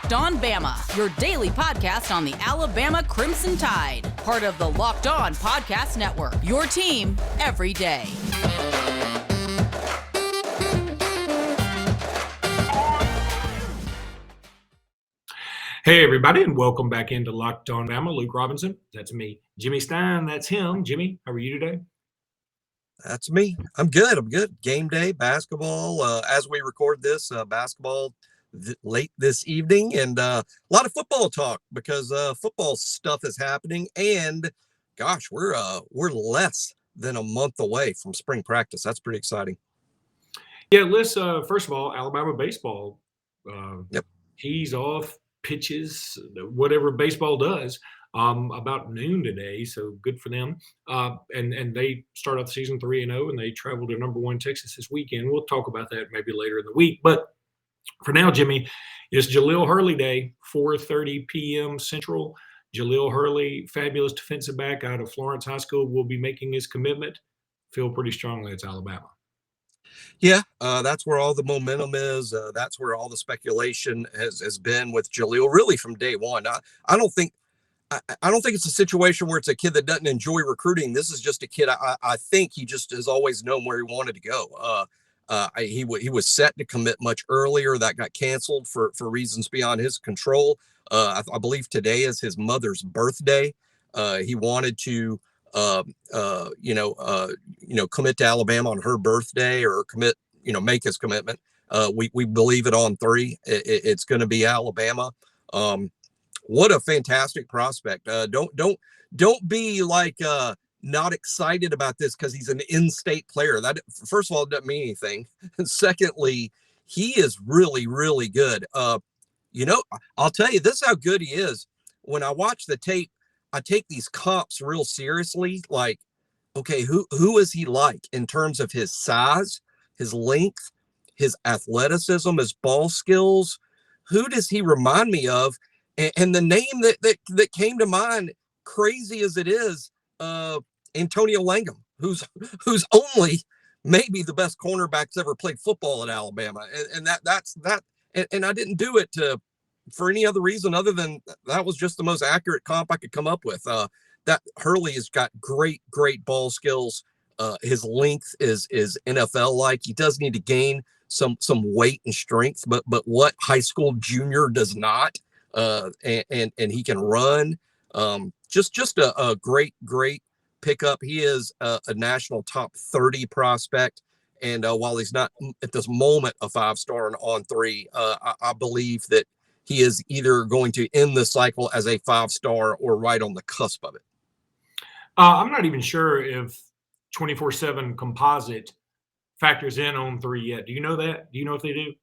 Locked On Bama, your daily podcast on the Alabama Crimson Tide. Part of the Locked On Podcast Network, your team every day. Hey, everybody, and welcome back into Locked On Bama. Luke Robinson, that's me. Jimmy Stein, that's him. Jimmy, how are you today? That's me. I'm good. Game day, basketball. As we record this, basketball late this evening, and a lot of football talk because football stuff is happening. And gosh, we're less than a month away from spring practice. That's pretty exciting. Yeah, let's first of all, Alabama baseball. Yep. He's off, pitches, whatever baseball does. About noon today, so good for them. And they start off the season 3-0, and they travel to number one Texas this weekend. We'll talk about that maybe later in the week. But for now, Jimmy, it's Jaleel Hurley Day, 4:30 p.m. Central. Jahlil Hurley, fabulous defensive back out of Florence High School, will be making his commitment. Feel pretty strongly it's Alabama. Yeah, that's where all the momentum is. That's where all the speculation has been with Jaleel, really from day one. I don't think it's a situation where it's a kid that doesn't enjoy recruiting. This is just a kid. I think he just has always known where he wanted to go. He was set to commit much earlier. That got canceled for reasons beyond his control. I believe today is his mother's birthday. He wanted to, commit to Alabama on her birthday, or make his commitment. We believe it on 3. It's going to be Alabama. What a fantastic prospect. Don't be like not excited about this because he's an in-state player. That, first of all, doesn't mean anything. And secondly, he is really, really good. I'll tell you, this is how good he is. When I watch the tape, I take these comps real seriously. Like, okay, who is he like in terms of his size, his length, his athleticism, his ball skills? Who does he remind me of? And the name that came to mind, crazy as it is, Antonio Langham, who's only maybe the best cornerback that's ever played football at Alabama, and that's that. And I didn't do it for any other reason other than that was just the most accurate comp I could come up with. That Hurley has got great ball skills. His length is NFL like. He does need to gain some weight and strength, but what high school junior does not. And he can run. Just a great pickup. He is a national top 30 prospect. And while he's not at this moment a 5-star and on 3, I believe that he is either going to end the cycle as a 5-star or right on the cusp of it. I'm not even sure if 24/7 composite factors in on 3 yet. Do you know that? Do you know if they do?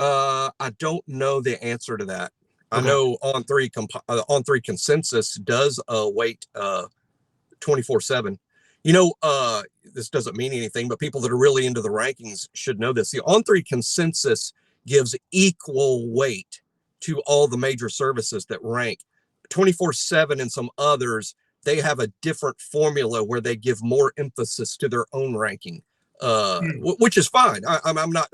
I don't know the answer to that. Okay. I know on 3 consensus does weight 24/7. This doesn't mean anything, but people that are really into the rankings should know this. The on 3 consensus gives equal weight to all the major services that rank. 24/7 and some others, they have a different formula where they give more emphasis to their own ranking, which is fine. I'm not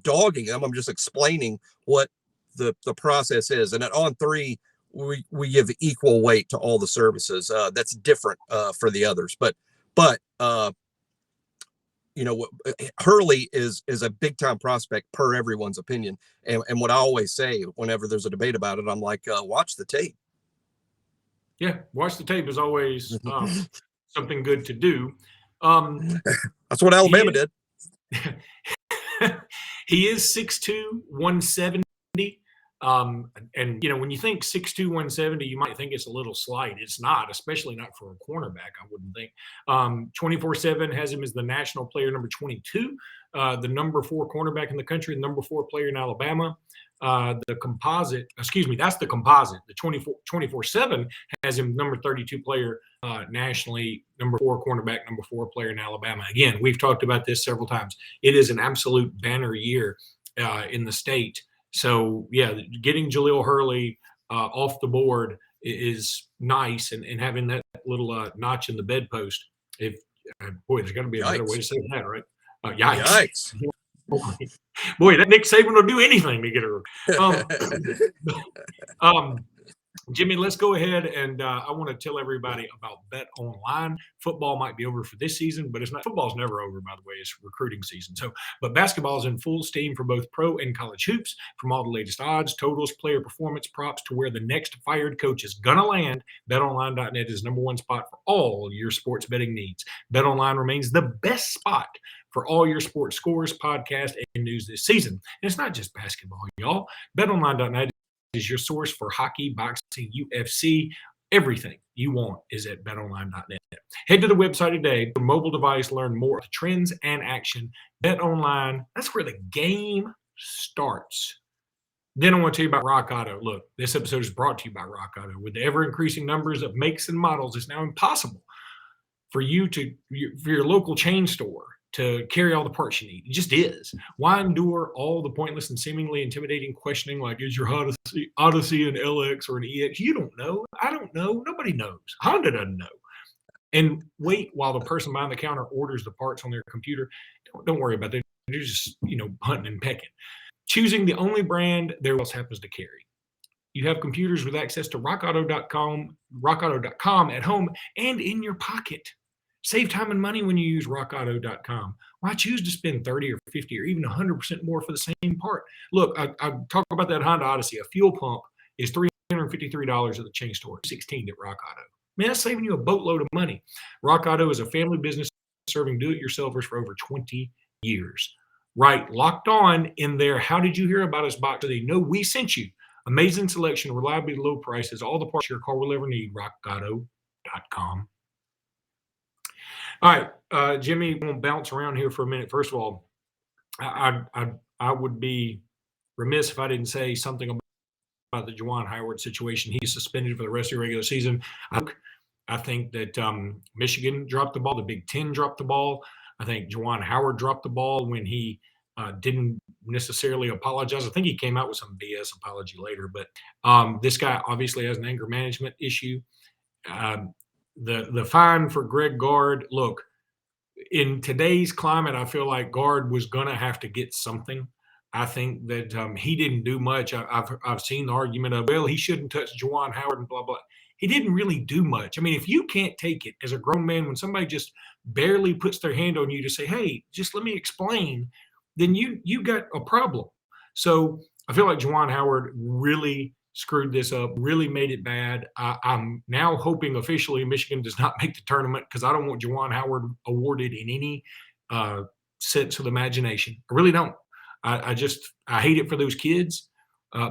dogging them. I'm just explaining what the process is. And at on 3, we give equal weight to all the services. That's different for the others, but Hurley is a big time prospect per everyone's opinion. And what I always say whenever there's a debate about it, I'm like, watch the tape. Yeah, watch the tape is always something good to do. That's what Alabama did. He is 6'2", 170. And when you think 6'2", 170, you might think it's a little slight. It's not, especially not for a cornerback, I wouldn't think. 24/7 has him as the national player number 22, the number 4 cornerback in the country, the number 4 player in Alabama. The composite. The 24/7 has him number 32 player nationally, number 4 cornerback, number 4 player in Alabama. Again, we've talked about this several times. It is an absolute banner year in the state. So, yeah, getting Jaleel Hurley off the board is nice, and having that little notch in the bedpost. There's got to be a better way to say that, right? Yikes. Boy, that Nick Saban will do anything to get a Jimmy, let's go ahead and I want to tell everybody about Bet Online. Football might be over for this season, but it's not. Football's never over, by the way. It's recruiting season. But basketball is in full steam for both pro and college hoops. From all the latest odds, totals, player performance props to where the next fired coach is gonna land, BetOnline.net is number one spot for all your sports betting needs. BetOnline remains the best spot for all your sports scores, podcasts, and news this season. And it's not just basketball, y'all. BetOnline.net is your source for hockey, boxing, UFC. Everything you want is at betonline.net. Head to the website today. For mobile device, learn more of the trends and action. Bet Online, that's where the game starts. Then I want to tell you about Rock Auto. Look, this episode is brought to you by Rock Auto. With the ever-increasing numbers of makes and models, it's now impossible for your local chain store to carry all the parts you need. It just is. Why endure all the pointless and seemingly intimidating questioning like, is your Odyssey an LX or an EX? You don't know. I don't know. Nobody knows. Honda doesn't know. And wait while the person behind the counter orders the parts on their computer. Don't worry about that. They're just, hunting and pecking. Choosing the only brand there else happens to carry. You have computers with access to rockauto.com at home and in your pocket. Save time and money when you use rockauto.com. Why choose to spend 30 or 50 or even 100% more for the same part? Look, I talk about that Honda Odyssey. A fuel pump is $353 at the chain store, $16 at Rock Auto. Man, that's saving you a boatload of money. Rock Auto is a family business serving do-it-yourselfers for over 20 years. Right, locked on in there. How did you hear about us box? So they know we sent you. Amazing selection, reliably low prices, all the parts your car will ever need. rockauto.com. All right, Jimmy, we're going to bounce around here for a minute. First of all, I would be remiss if I didn't say something about the Juwan Howard situation. He's suspended for the rest of the regular season. I think that Michigan dropped the ball. The Big Ten dropped the ball. I think Juwan Howard dropped the ball when he didn't necessarily apologize. I think he came out with some BS apology later. But this guy obviously has an anger management issue. The fine for Greg Gard, look, in today's climate, I feel like Gard was going to have to get something. I think that he didn't do much. I've seen the argument of, well, he shouldn't touch Juwan Howard and blah, blah. He didn't really do much. I mean, if you can't take it as a grown man when somebody just barely puts their hand on you to say, hey, just let me explain, then you got a problem. So I feel like Juwan Howard really screwed this up, really made it bad. I'm now hoping officially Michigan does not make the tournament because I don't want Juwan Howard awarded in any sense of the imagination. I really don't. I hate it for those kids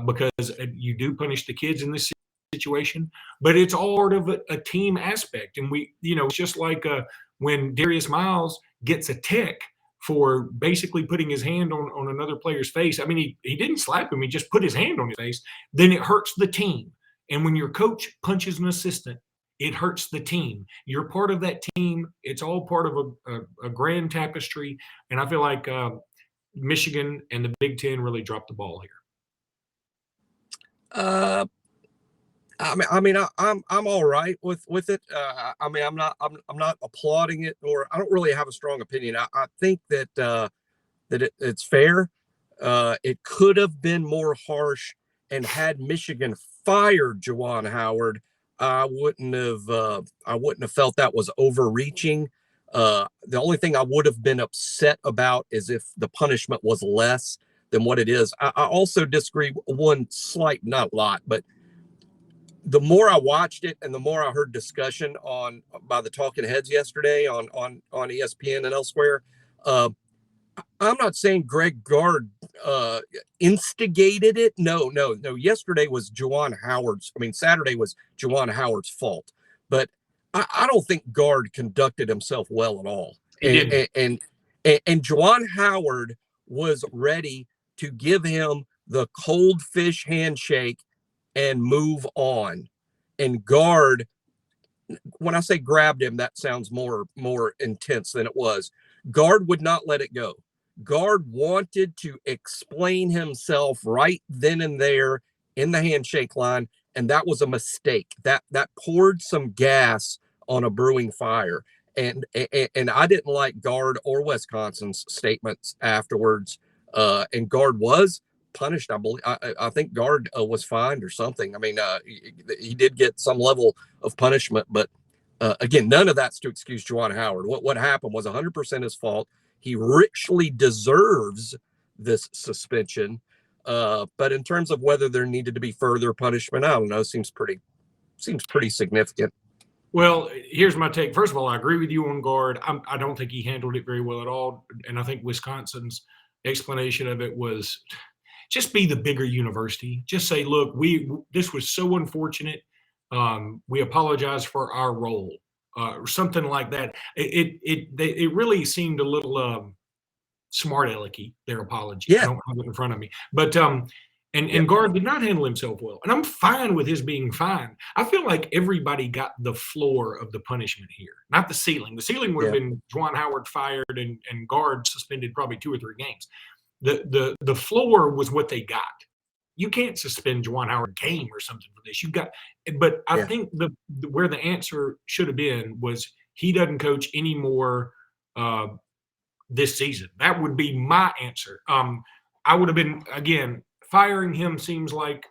because you do punish the kids in this situation, but it's all part of a team aspect. And it's just like when Darius Miles gets a tech for basically putting his hand on another player's face. I mean, he didn't slap him. He just put his hand on his face. Then it hurts the team. And when your coach punches an assistant, it hurts the team. You're part of that team. It's all part of a grand tapestry. And I feel like Michigan and the Big Ten really dropped the ball here. I'm all right with it. I'm not applauding it, or I don't really have a strong opinion. I think that it's fair. It could have been more harsh, and had Michigan fired Juwan Howard, I wouldn't have felt that was overreaching. The only thing I would have been upset about is if the punishment was less than what it is. I also disagree one slight, not a lot, but the more I watched it and the more I heard discussion by the talking heads yesterday on ESPN and elsewhere, I'm not saying Greg Gard instigated it. No. Yesterday was Saturday was Juwan Howard's fault. But I don't think Gard conducted himself well at all. And Juwan Howard was ready to give him the cold fish handshake and move on. And Gard, when I say grabbed him, that sounds more intense than it was. Gard would not let it go. Gard wanted to explain himself right then and there in the handshake line, and that was a mistake. That poured some gas on a brewing fire. And I didn't like Gard or Wisconsin's statements afterwards. and guard was punished. I believe, I think guard was fined or something. I mean, he did get some level of punishment, but again, none of that's to excuse Juwan Howard. What happened was 100% his fault. He richly deserves this suspension. But in terms of whether there needed to be further punishment, I don't know. Seems pretty significant. Well, here's my take. First of all, I agree with you on guard. I don't think he handled it very well at all. And I think Wisconsin's explanation of it was just be the bigger university. Just say, look, this was so unfortunate. We apologize for our role, or something like that. It really seemed a little smart alecky, their apology. Yeah. I don't have it in front of me, but and guard did not handle himself well, and I'm fine with his being fine. I feel like everybody got the floor of the punishment here, not the ceiling. The ceiling would have been Juwan Howard fired and guard suspended probably 2 or 3 games. The floor was what they got. You can't suspend Juwan Howard a game or something for this. But I think where the answer should have been was he doesn't coach anymore this season. That would be my answer. I would have been, again, firing him seems like,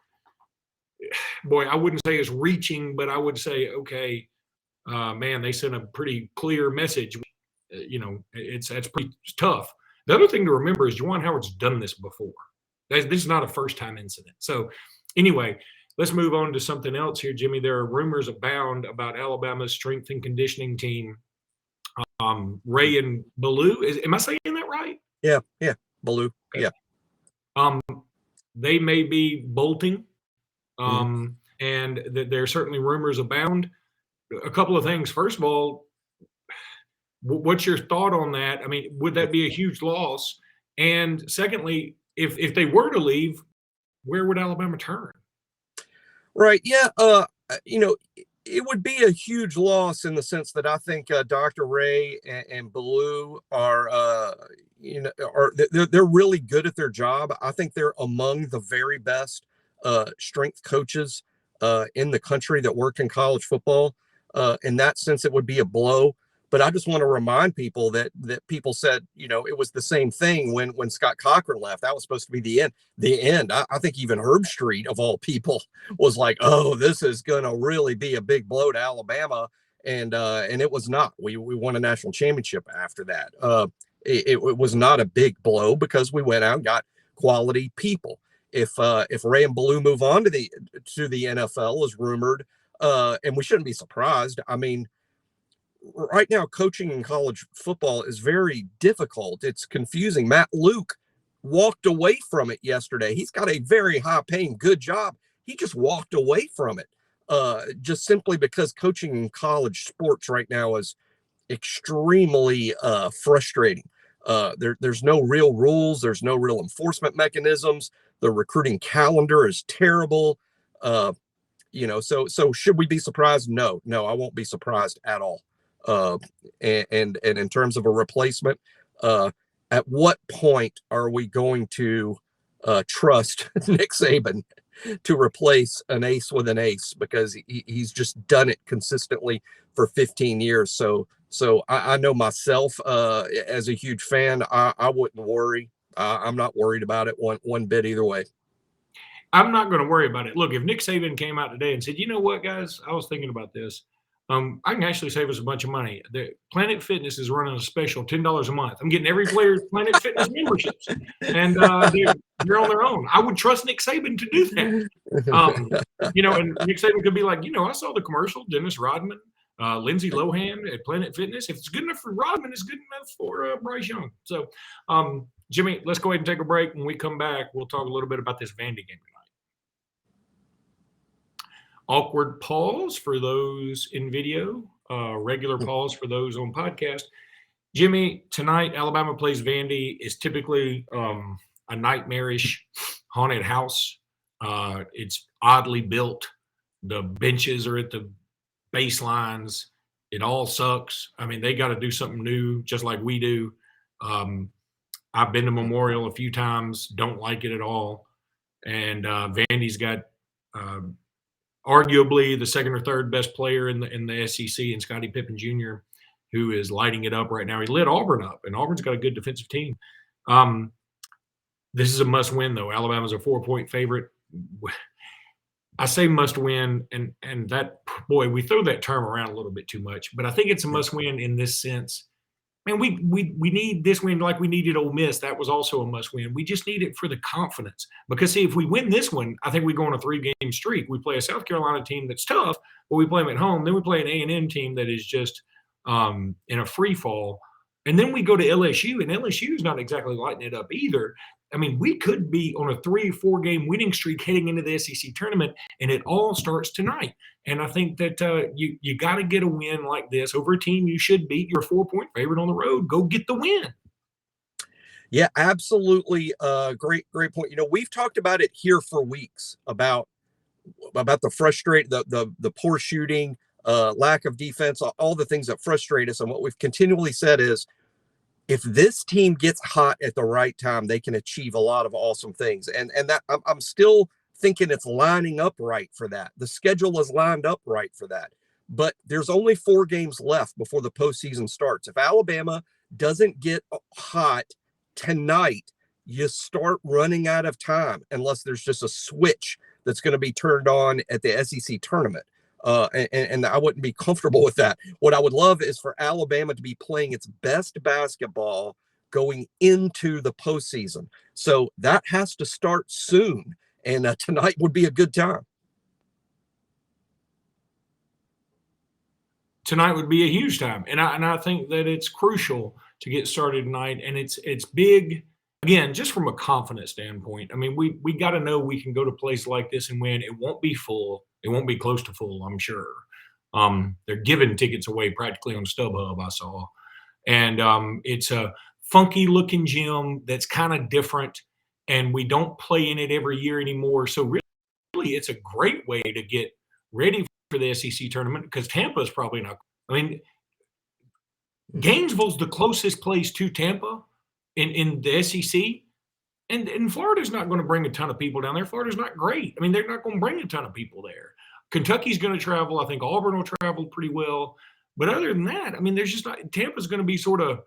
boy, I wouldn't say it's reaching, but I would say, okay, man, they sent a pretty clear message. That's pretty tough. The other thing to remember is Juwan Howard's done this before. This is not a first-time incident. So anyway, let's move on to something else here, Jimmy. There are rumors abound about Alabama's strength and conditioning team. Ray and Ballou. Am I saying that right? Yeah, Ballou. Okay. Yeah. They may be bolting, and there are certainly rumors abound. A couple of things. First of all, what's your thought on that? I mean, would that be a huge loss? And secondly, if they were to leave, where would Alabama turn? Right. Yeah. It would be a huge loss in the sense that I think Dr. Ray and Ballou they're really good at their job. I think they're among the very best strength coaches in the country that work in college football. In that sense, it would be a blow. But I just want to remind people that people said, it was the same thing when Scott Cochran left. That was supposed to be the end. I think even Herb Street, of all people, was like, oh, this is going to really be a big blow to Alabama. And it was not. We won a national championship after that. It was not a big blow because we went out and got quality people. If Ray and Ballou move on to the NFL, as rumored, and we shouldn't be surprised. I mean, right now, coaching in college football is very difficult. It's confusing. Matt Luke walked away from it yesterday. He's got a very high-paying, good job. He just walked away from it, just simply because coaching in college sports right now is extremely frustrating. There's no real rules. There's no real enforcement mechanisms. The recruiting calendar is terrible. So should we be surprised? No, I won't be surprised at all. And in terms of a replacement, at what point are we going to trust Nick Saban to replace an ace with an ace? Because he's just done it consistently for 15 years. So I know myself, as a huge fan, I wouldn't worry. I'm not worried about it one bit either way. I'm not going to worry about it. Look, if Nick Saban came out today and said, you know what, guys, I was thinking about this. I can actually save us a bunch of money. The Planet Fitness is running a special, $10 a month. I'm getting every player's Planet Fitness memberships, and they're on their own. I would trust Nick Saban to do that. And Nick Saban could be like, I saw the commercial, Dennis Rodman, Lindsay Lohan at Planet Fitness. If it's good enough for Rodman, it's good enough for Bryce Young. So, Jimmy, let's go ahead and take a break. When we come back, we'll talk a little bit about this Vandy game tonight. Awkward pause for those in video, regular pause for those on podcast. Jimmy, tonight Alabama plays Vandy. Is typically a nightmarish haunted house. It's oddly built. The benches are at the baselines. It all sucks. I mean, they got to do something new, just like we do. I've been to Memorial a few times. Don't like it at all. And Vandy's got arguably the second or third best player in the SEC, and Scottie Pippen Jr., who is lighting it up right now. He lit Auburn up, and Auburn's got a good defensive team. This is a must win, though. Alabama's a 4-point favorite. I say must win, and that, boy, we throw that term around a little bit too much, but I think it's a must win in this sense. Man, we need this win like we needed Ole Miss. That was also a must win. We just need it for the confidence. Because, see, if we win this one, I think we go on a 3-game streak. We play a South Carolina team that's tough, but we play them at home. Then we play an A&M team that is just in a free fall. And then we go to LSU, and LSU is not exactly lighting it up either. I mean, we could be on a 3 or 4-game winning streak heading into the SEC tournament, and it all starts tonight. And I think that you got to get a win like this over a team you should beat. You're a 4-point favorite on the road. Go get the win. Yeah, absolutely. Great point. We've talked about it here for weeks about the poor shooting, lack of defense, all the things that frustrate us. And what we've continually said is, if this team gets hot at the right time, they can achieve a lot of awesome things. And that I'm still thinking it's lining up right for that. The schedule is lined up right for that. But there's only 4 games left before the postseason starts. If Alabama doesn't get hot tonight, you start running out of time unless there's just a switch that's going to be turned on at the SEC tournament. And I wouldn't be comfortable with that. What I would love is for Alabama to be playing its best basketball going into the postseason. So that has to start soon. And tonight would be a good time. Tonight would be a huge time. And I think that it's crucial to get started tonight. And it's big, again, just from a confidence standpoint. I mean, we got to know we can go to a place like this and win. It won't be full. It won't be close to full, I'm sure. They're giving tickets away practically on StubHub, I saw. And it's a funky-looking gym that's kind of different, and we don't play in it every year anymore. So really, it's a great way to get ready for the SEC tournament because Tampa is probably not – I mean, Gainesville's the closest place to Tampa in the SEC. And Florida's not going to bring a ton of people down there. Florida's not great. I mean, they're not going to bring a ton of people there. Kentucky's going to travel. I think Auburn will travel pretty well. But other than that, I mean, there's just not – Tampa's going to be sort of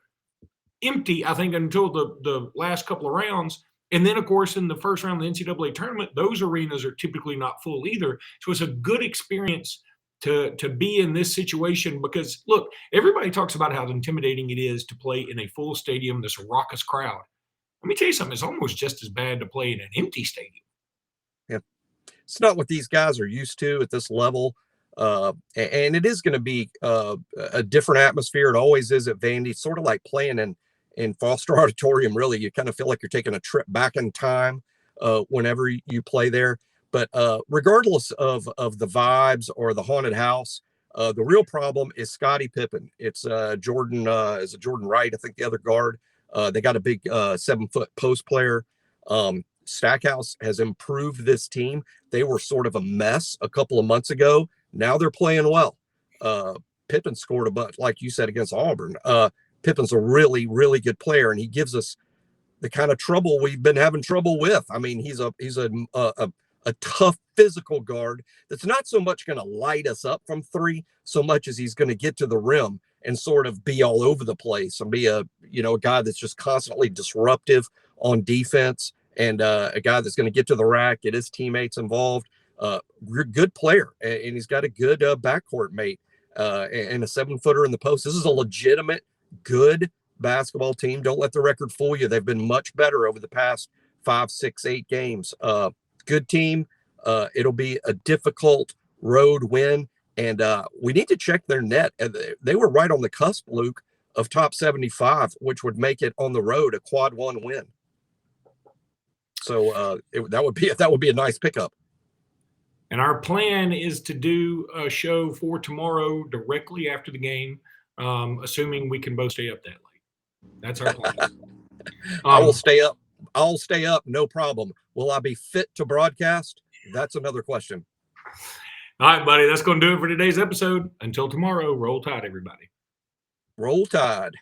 empty, I think, until the last couple of rounds. And then, of course, in the first round of the NCAA tournament, those arenas are typically not full either. So it's a good experience to be in this situation because, look, everybody talks about how intimidating it is to play in a full stadium, this raucous crowd. Let me tell you something. It's almost just as bad to play in an empty stadium. Yeah. It's not what these guys are used to at this level. And it is going to be a different atmosphere. It always is at Vandy. It's sort of like playing in Foster Auditorium, really. You kind of feel like you're taking a trip back in time whenever you play there. But regardless of the vibes or the haunted house, the real problem is Scottie Pippen. It's Jordan Wright, I think the other guard. They got a big 7-foot post player. Stackhouse has improved this team. They were sort of a mess a couple of months ago. Now they're playing well. Pippen scored a bunch, like you said, against Auburn. Pippen's a really, really good player, and he gives us the kind of trouble we've been having trouble with. I mean, he's a tough physical guard that's not so much going to light us up from 3 so much as he's going to get to the rim and sort of be all over the place and be a guy that's just constantly disruptive on defense and a guy that's going to get to the rack, get his teammates involved. Good player, and he's got a good backcourt mate and a 7-footer in the post. This is a legitimate, good basketball team. Don't let the record fool you. They've been much better over the past 5, 6, 8 games. Good team. It'll be a difficult road win. And we need to check their net. They were right on the cusp, Luke, of top 75, which would make it on the road a quad 1 win. So that would be a nice pickup. And our plan is to do a show for tomorrow directly after the game, assuming we can both stay up that late. That's our plan. I will stay up. I'll stay up, no problem. Will I be fit to broadcast? That's another question. All right, buddy. That's going to do it for today's episode. Until tomorrow, roll tide, everybody. Roll Tide.